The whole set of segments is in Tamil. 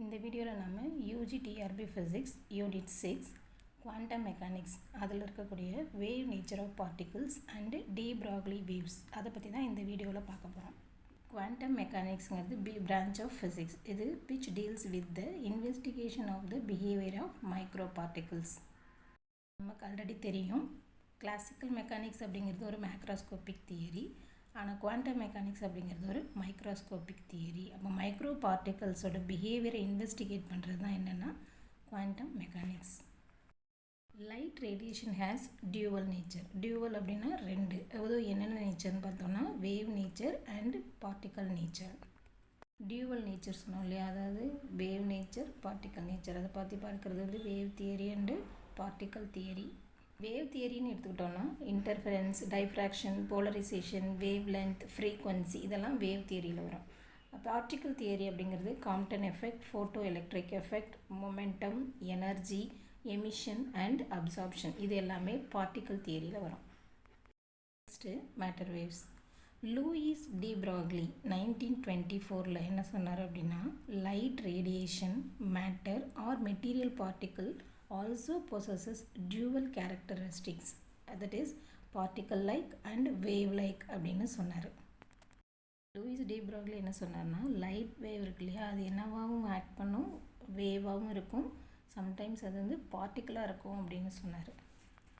இந்த வீடியோவில் நம்ம UGTRB physics unit 6 quantum mechanics அதில் இருக்கக்கூடிய wave nature of particles and de Broglie waves அதை பற்றி தான் இந்த வீடியோவில் பார்க்க போகிறோம். குவாண்டம் மெக்கானிக்ஸ்ங்கிறது பிரான்ச் ஆஃப் ஃபிசிக்ஸ். இது which deals with the investigation of the behaviour of micro particles. நமக்கு ஆல்ரெடி தெரியும் கிளாசிக்கல் மெக்கானிக்ஸ் அப்படிங்கிறது ஒரு மேக்ரோஸ்கோபிக் தியரி. ஆனால் குவாண்டம் மெக்கானிக்ஸ் அப்படிங்கிறது ஒரு மைக்ரோஸ்கோபிக் தியரி. அப்போ மைக்ரோ பார்ட்டிகல்ஸோட பிஹேவியரை இன்வெஸ்டிகேட் பண்ணுறது தான் என்னென்னா quantum mechanics. Light radiation has dual nature. Dual அப்படின்னா ரெண்டு, அதாவது என்னென்ன நேச்சர்னு பார்த்தோம்னா wave nature and particle nature. Dual nature சொன்னோம் இல்லையா, அதாவது வேவ் நேச்சர் பார்ட்டிக்கல் நேச்சர். அதை பற்றி பார்க்குறது வந்து wave theory and particle theory. Wave தியரின்னு எடுத்துக்கிட்டோன்னா interference, diffraction, polarisation, wavelength, frequency இதெல்லாம் வேவ் தியரியில் வரும். பார்ட்டிக்கல் தியரி அப்படிங்கிறது Compton effect, photoelectric effect, momentum, energy, emission and absorption இது எல்லாமே பார்ட்டிக்கல் தியரியில் வரும். Next matter waves. Louis de Broglie 1924 என்ன சொன்னார் அப்படின்னா, light radiation matter or material particle also possesses dual characteristics, that is particle like and wave like அப்படின்னு சொன்னார். லூயிஸ் டி ப்ராக்லி என்ன சொன்னார்னா, லைட் வேவ் இருக்கு இல்லையா, அது என்னவாகவும் ஆக்ட் பண்ணும், வேவாகவும் இருக்கும், சம்டைம்ஸ் அது வந்து பார்ட்டிக்கலாக இருக்கும் அப்படின்னு சொன்னார்.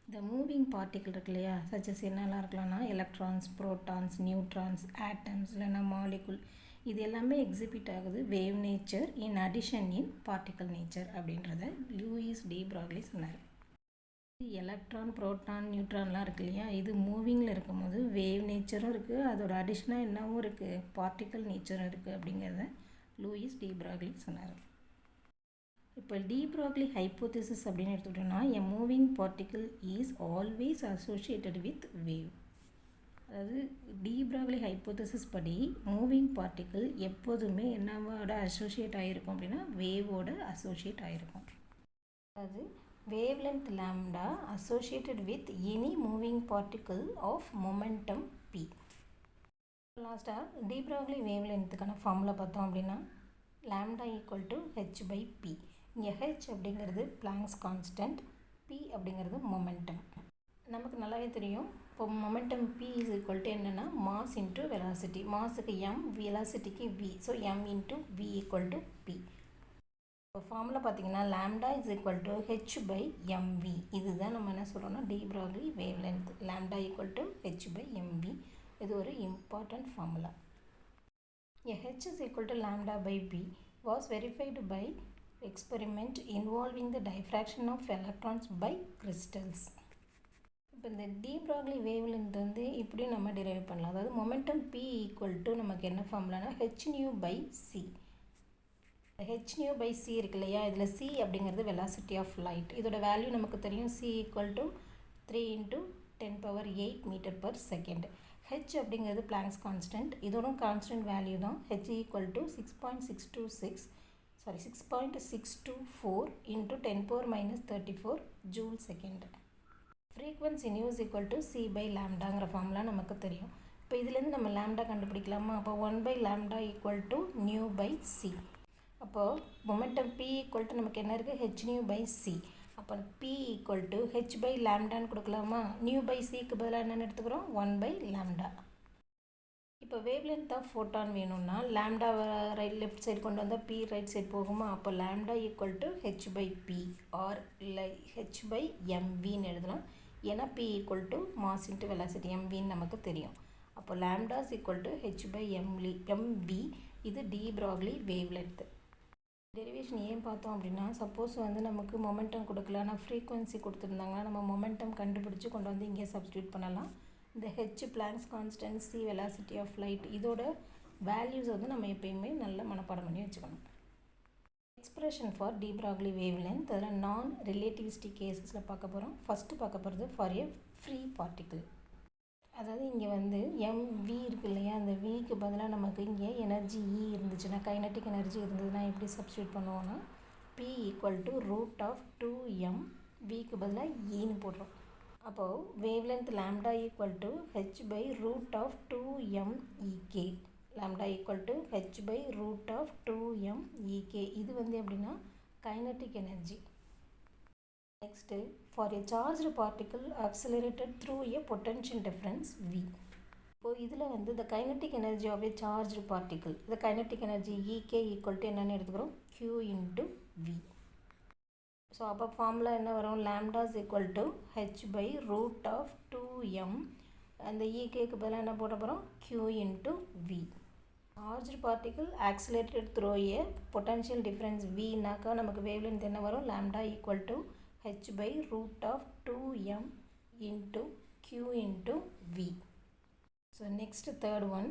இந்த மூவிங் பார்ட்டிக்கிள் இருக்கு இல்லையா, சச்சஸ் என்னெல்லாம் இருக்கலாம்னா எலக்ட்ரான்ஸ், ப்ரோட்டான்ஸ், நியூட்ரான்ஸ், ஆட்டம்ஸ் இல்லைன்னா மாலிகுல், இது எல்லாமே எக்ஸிபிட் ஆகுது wave nature in addition in particle nature அப்படின்றத லூயிஸ் டி ப்ராக்லி சொன்னார். எலக்ட்ரான், ப்ரோட்டான், நியூட்ரான்லாம் இருக்கு இல்லையா, இது மூவிங்கில் இருக்கும்போது வேவ் நேச்சரும் இருக்குது, அதோட அடிஷ்னாக என்னவும் இருக்குது, பார்ட்டிக்கல் நேச்சரும் இருக்குது அப்படிங்கிறத லூயிஸ் டி ப்ராக்லி சொன்னார். இப்போ டி ப்ராக்லி ஹைப்போதிசிஸ் அப்படின்னு எடுத்துக்கிட்டோம்னா, a moving particle is always associated with wave. அதாவது டி ப்ராக்லி ஹைப்போதிசிஸ் படி மூவிங் பார்ட்டிக்கிள் எப்போதுமே என்னவோட அசோசியேட் ஆகிருக்கும் அப்படின்னா வேவோட அசோசியேட் ஆகிருக்கும். அதாவது wavelength lambda associated with any moving particle of momentum P. லாஸ்ட்டாக டி ப்ராக்லி வேவ் லென்த்துக்கான ஃபார்முலா பார்த்தோம் அப்படின்னா lambda equal to H by P. இங்கே ஹெச் அப்படிங்கிறது பிளாங்க்ஸ் கான்ஸ்டன்ட், பி அப்படிங்கிறது மொமெண்டம். நமக்கு நல்லாவே தெரியும், இப்போ momentum P is equal to என்னென்னா மாஸ் இன்ட்டு வெலாசிட்டி. மாஸுக்கு எம், வெலாசிட்டிக்கு V, so M into V equal to P. இப்போ ஃபார்முலா பார்த்தீங்கன்னா lambda is equal to H by MV. இதுதான் நம்ம என்ன சொல்கிறோம்னா de Broglie wavelength. Lambda equal to H by MV, இது ஒரு important formula. H is equal to lambda by P was verified by experiment involving the diffraction of electrons by crystals. இப்போ இந்த டி ப்ராக்லி வேவ் லென்த் வந்து இப்படி நம்ம டிரைவ் பண்ணலாம். அதாவது மொமெண்டம் பி ஈக்குவல் டு நமக்கு என்ன ஃபார்முலானா H nu by C. H nu by C இருக்கு இல்லையா, இதில் சி அப்படிங்கிறது வெலாசிட்டி ஆஃப் லைட். இதோட வேல்யூ நமக்கு தெரியும், C equal to 3 × 10⁸ metre per second. H அப்படிங்கிறது பிளாங்க்ஸ் கான்ஸ்டன்ட், இதோட கான்ஸ்டன்ட் வேல்யூ தான். H equal to 6.624 × 10⁻34 joule second. Frequency nu is equal to C by லாம்டாங்கிற ஃபார்முலா நமக்கு தெரியும். இப்போ இதுலேருந்து நம்ம லாம்டா கண்டுபிடிக்கலாமா? அப்போ 1 by lambda equal to nu by C. அப்போது மொமெண்டம் பி ஈக்குவல் டு நமக்கு என்ன இருக்குது, ஹெச் நியூ பை சி. அப்போ P equal to H by லாம்டான்னு கொடுக்கலாமா? நியூ பை சிக்கு பதிலாக என்னென்னு எடுத்துக்கிறோம், 1 பை லாம்டா. இப்போ வேவ் லென்த் ஆஃப் ஃபோட்டான் வேணும்னா லாம்டா லெஃப்ட் சைடு கொண்டு வந்தால் பி ரைட் சைடு போகுமா? அப்போ lambda equal to H by P or இல்லை ஹெச் பை எம்வின்னு எழுதலாம். ஏன்னா P equal to mass into velocity எம்வின்னு நமக்கு தெரியும். அப்போ lambda is equal to H by MV. இது de Broglie wavelength. Derivation ஏன் பார்த்தோம் அப்படின்னா, சப்போஸ் வந்து நமக்கு மொமெண்டம் கொடுக்கல, ஆனால் ஃப்ரீக்வன்சி கொடுத்துருந்தாங்கன்னா நம்ம மொமெண்டம் கண்டுபிடிச்சி கொண்டு வந்து இங்கே சப்ஸ்டியூட் பண்ணலாம். இந்த H Planck's constant, C velocity of light, இதோட வேல்யூஸ் வந்து நம்ம எப்பயுமே நல்லா மனப்பாடம் பண்ணி வச்சுக்கணும். Expression for de Broglie wavelength, அதில் நான் ரிலேட்டிவிஸ்டிக் கேசஸில் பார்க்க போகிறோம். ஃபஸ்ட்டு பார்க்க போகிறது ஃபார் எ ஃப்ரீ பார்ட்டிக்கிள். அதாவது இங்கே வந்து எம்வி இருக்குது இல்லையா, அந்த விக்கு பதிலாக நமக்கு இங்கே எனர்ஜி இ இருந்துச்சுன்னா, கைனட்டிக் எனர்ஜி இருந்ததுன்னா எப்படி சப்ஸ்டியூட் பண்ணுவோன்னா பி ஈக்குவல் டு √2m, விக்கு பதிலாக ஈன்னு போடுறோம். அப்போது wavelength lambda equal to H by √2m EK. lambda equal to h by root of 2m ek. இது வந்து எப்படின்னா kinetic energy. Next, for a charged particle accelerated through a potential difference v. இப்போ இதில் வந்து the kinetic energy of a charged particle, the kinetic energy ek equal to என்னன்னு எடுத்துக்கிறோம், q into v. ஸோ அப்போ ஃபார்முலா என்ன வரும், lambda is equal to h by root of 2m, அந்த ekக்கு பதிலாக என்ன போட போகிறோம், q into v. Charged particle accelerated through a potential difference v நாக்கா நமக்கு wavelength என்ன வரும், lambda equal to h by root of 2m into q into v. So next third one,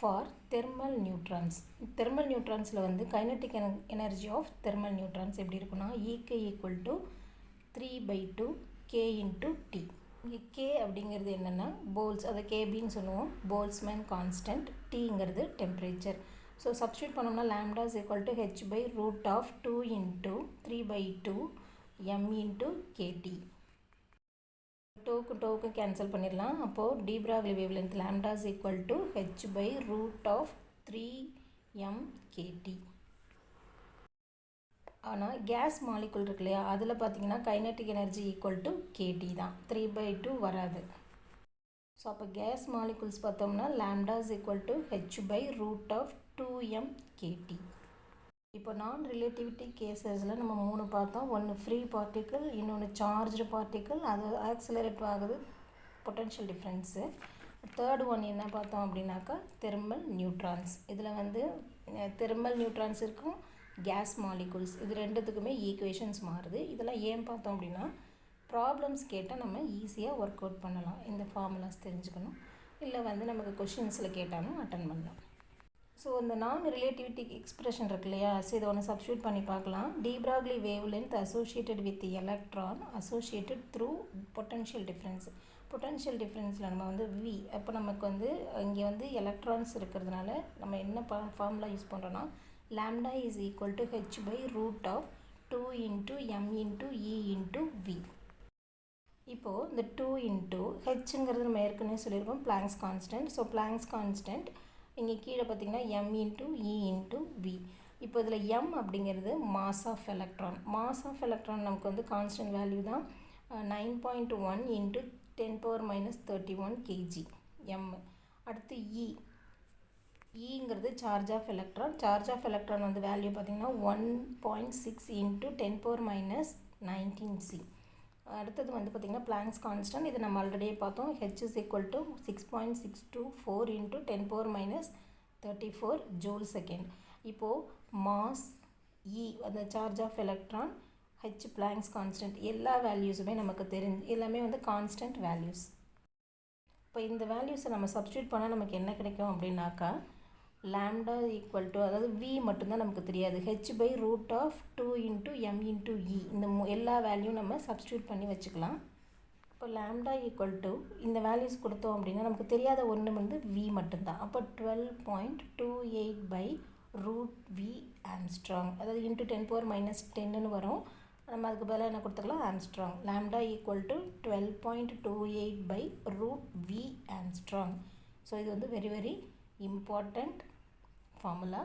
for thermal neutrons. Thermal neutronsல வந்து kinetic energy of thermal neutrons எப்படி இருக்குன்னா ek equal to 3 by 2 k into t. இங்கே k அப்படிங்கிறது என்னென்னா போல்ஸ், அதை kbன்னு சொல்லுவோம், போல்ஸ்மேன் கான்ஸ்டன்ட், tங்கிறது டெம்பரேச்சர். ஸோ சப்ஸ்டியூட் பண்ணோம்னா lambda is equal to h by root of 2 into 3 by 2 m into kt. டோக்கு cancel பண்ணிடலாம். அப்போது de Broglie wavelength lambda is equal to h by root of 3m kt. ஆனால் கேஸ் மாலிகுல் இருக்கு இல்லையா, அதில் பார்த்தீங்கன்னா kinetic energy equal to kT தான், 3 by 2 வராது. ஸோ அப்போ கேஸ் மாலிகுல்ஸ் பார்த்தோம்னா lambda is equal to h by root of 2m kt. இப்போ நான் ரிலேட்டிவிட்டி கேசஸில் நம்ம 3 பார்த்தோம். ஒன்று ஃப்ரீ பார்ட்டிக்கிள், இன்னொன்று சார்ஜ்டு பார்ட்டிக்கிள், அது ஆக்சிலரேட் ஆகுது பொட்டன்ஷியல் டிஃப்ரென்ஸு. தேர்ட் ஒன் என்ன பார்த்தோம் அப்படின்னாக்கா தெர்மல் நியூட்ரான்ஸ். இதில் வந்து தெர்மல் நியூட்ரான்ஸ் இருக்கும், கேஸ் மாலிகுல்ஸ், இது ரெண்டுத்துக்குமே ஈக்குவேஷன்ஸ் மாறுது. இதெல்லாம் ஏன் பார்த்தோம் அப்படின்னா ப்ராப்ளம்ஸ் கேட்டால் நம்ம ஈஸியாக ஒர்க் அவுட் பண்ணலாம், இந்த ஃபார்முலாஸ் தெரிஞ்சுக்கணும், இல்லை வந்து நமக்கு கொஷின்ஸில் கேட்டாலும் அட்டன் பண்ணலாம். ஸோ இந்த நான் ரிலேட்டிவிட்டி எக்ஸ்பிரஷன் இருக்கு இல்லையா, ஸோ இதை ஒன்று சப்ஸ்டியூட் பண்ணி பார்க்கலாம். de Broglie wavelength associated with the electron associated through potential difference. Potential டிஃப்ரென்ஸில் நம்ம வந்து v, அப்போ நமக்கு வந்து இங்கே வந்து எலக்ட்ரான்ஸ் இருக்கிறதுனால நம்ம என்ன ஃபார்முலா யூஸ் பண்ணுறோன்னா lambda is equal to h by root of 2 into m into e into v. இப்போது இந்த 2 into hங்கிறது நம்ம ஏற்கனவே சொல்லியிருக்கோம் blanks constant. So blanks constant இங்கே கீழே பார்த்திங்கன்னா m into e into v. இப்போ இதில் m அப்படிங்கிறது mass of electron. Mass of electron நமக்கு வந்து கான்ஸ்டன்ட் வேல்யூ தான் 9.1 into 10 power minus 31 kg m. அடுத்து ங்கிறது charge of electron. Charge of electron வந்து வேல்யூ பார்த்திங்கன்னா 1.6 into 10 power minus 19 c. அடுத்தது வந்து பார்த்திங்கன்னா பிளாங்க்ஸ் கான்ஸ்டன்ட், இது நம்ம ஆல்ரெடியே பார்த்தோம், h is equal to 6.624 into 10 power minus 34 joule second. இப்போது மாஸ் அந்த charge of electron, h Planck's constant, எல்லா வேல்யூஸுமே நமக்கு எல்லாமே வந்து கான்ஸ்டன்ட் வேல்யூஸ். இப்போ இந்த வேல்யூஸை நம்ம சப்ஸ்டியூட் பண்ணால் நமக்கு என்ன கிடைக்கும் அப்படின்னாக்கா lambda equal to, அதாவது v மட்டும்தான் நமக்கு தெரியாது, h by root of 2 into m into e, இந்த எல்லா வேல்யூ நம்ம சப்ஸ்டியூட் பண்ணி வச்சுக்கலாம். இப்போ lambda equal to இந்த வேல்யூஸ் கொடுத்தோம் அப்படின்னா நமக்கு தெரியாத ஒன்று வந்து v மட்டும்தான். அப்போ 12.28 by root v ஆம்ஸ்ட்ராங், அதாவது இன்ட்டு 10 power minus 10ன்னு வரும். நம்ம அதுக்கு பதிலாக என்ன கொடுத்துக்கலாம், Armstrong. lambda equal to 12.28 by root v Armstrong. So இது வந்து very very important formula.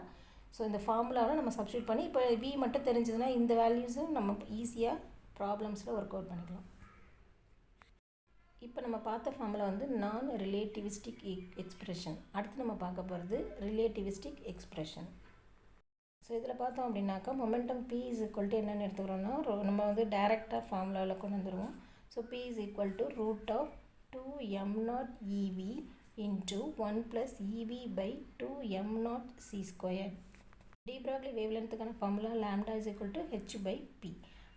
So இந்த ஃபார்முலாவில் நம்ம சப்ஸ்டியூட் பண்ணி இப்போ v மட்டும் தெரிஞ்சதுன்னா இந்த வேல்யூஸும் நம்ம ஈஸியாக ப்ராப்ளம்ஸில் ஒர்க் அவுட் பண்ணிக்கலாம். இப்போ நம்ம பார்த்த ஃபார்முலா வந்து நான் ரிலேட்டிவிஸ்டிக் எக்ஸ்பிரஷன். அடுத்து நம்ம பார்க்க போகிறது ரிலேட்டிவிஸ்டிக் எக்ஸ்பிரஷன். ஸோ இதில் பார்த்தோம் அப்படின்னாக்கா momentum p is equal to என்னென்னு எடுத்துக்கிறோன்னா நம்ம வந்து டைரெக்டாக ஃபார்முலாவில் கொண்டு வந்துடுவோம். So p is equal to root of 2m0 ev into 1 plus ev by 2m0 c squared. de Broglie wavelengthக்கான formula lambda is equal to h by p.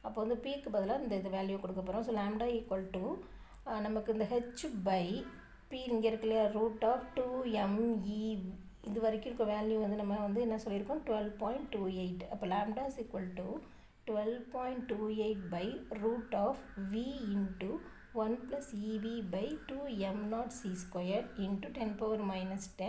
அப்போ வந்து pக்கு பதிலாக இந்த வேல்யூ கொடுக்க போகிறோம். ஸோ lambda equal to நமக்கு இந்த h by p இங்கே இருக்கு இல்லையா, root of 2me, இது வரைக்கும் இருக்க வேல்யூ வந்து நம்ம வந்து என்ன சொல்லியிருக்கோம், 12.28. அப்போ lambda is equal to 12.28 by root of v into 1 plus ev by 2m0 c squared into 10 power minus 10.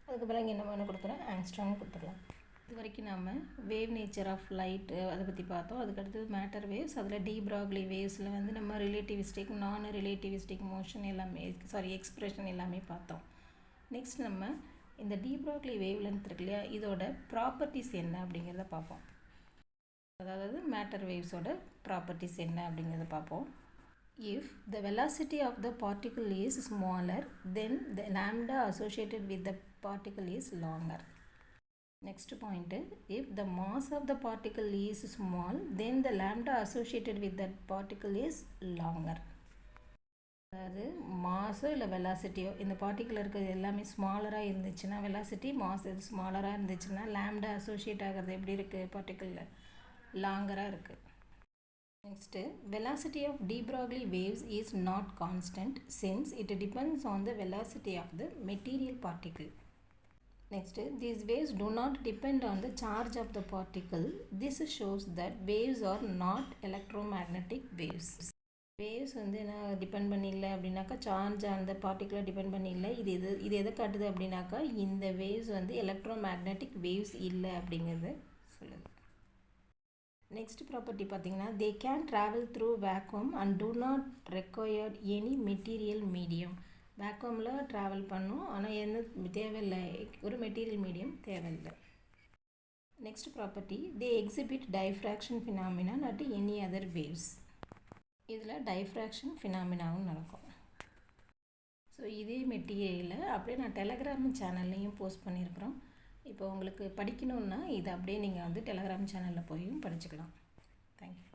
அதுக்கு பிறகு இங்கே என்ன கொடுத்துறோம், ஆங்ஸ்ட்ராங் கொடுத்துடலாம். இது வரைக்கும் நம்ம வேவ் நேச்சர் ஆஃப் லைட்டு அதை பற்றி பார்த்தோம். அதுக்கடுத்து மேட்டர் வேவ்ஸ், அதில் de Broglie வேவ்ஸில் வந்து நம்ம ரிலேட்டிவிஸ்டிக் நான் ரிலேட்டிவிஸ்டிக் மோஷன் எல்லாமே எக்ஸ்பிரஷன் எல்லாமே பார்த்தோம். நெக்ஸ்ட் நம்ம இந்த de Broglie wavelength இருக்கு இல்லையா, இதோட ப்ராப்பர்ட்டிஸ் என்ன அப்படிங்கிறத பார்ப்போம். அதாவது மேட்டர் வேவ்ஸோட ப்ராப்பர்ட்டிஸ் என்ன அப்படிங்கிறத பார்ப்போம். If the velocity of the particle is smaller, then the lambda associated with the particle is longer. Next point, if the mass of the particle is small, then the lambda associated with that particle is longer. அதாவது மாஸோ இல்லை வெலாசிட்டியோ இந்த பார்ட்டிக்கிள் இருக்கிறது எல்லாமே ஸ்மாலராக இருந்துச்சுன்னா, வெலாசிட்டி மாஸ் இது ஸ்மாலராக இருந்துச்சுன்னா லேம்டா அசோசியேட் ஆகிறது எப்படி இருக்குது, பார்ட்டிக்கிளில் லாங்கராக இருக்குது. Next, velocity of de Broglie waves is not constant since it depends on the velocity of the material particle. Next, these waves do not depend on the charge of the particle. This shows that waves are not electromagnetic waves. Waves வந்து என்ன டிபெண்ட் பண்ணிடல அப்படின்னாக்கா, சார்ஜ் அந்த பார்ட்டிகுலர் டிபெண்ட் பண்ணிடல. இது எதை காட்டுது அப்படின்னாக்கா, இந்த வேவ்ஸ் வந்து எலக்ட்ரோ மேக்னெட்டிக் வேவ்ஸ் இல்லை அப்படிங்கிறது சொல்லுது. நெக்ஸ்ட் ப்ராப்பர்ட்டி பார்த்தீங்கன்னா, they can travel through vacuum and do not required any material medium. வேக்யூமில் ட்ராவல் பண்ணும், ஆனால் என்ன தேவையில்லை, ஒரு மெட்டீரியல் மீடியம் தேவையில்லை. Next property, they exhibit diffraction phenomena not any other waves. இதில் டைஃப்ராக்ஷன் ஃபினாமினாவும் நடக்கும். ஸோ இதே மெட்டீரியலை அப்படியே நான் டெலகிராம் சேனல்லையும் போஸ்ட் பண்ணியிருக்கிறோம். இப்போ உங்களுக்கு படிக்கணுன்னா இதை அப்படியே நீங்கள் வந்து டெலகிராம் சேனலில் போயும் படிச்சுக்கலாம். தேங்க்யூ.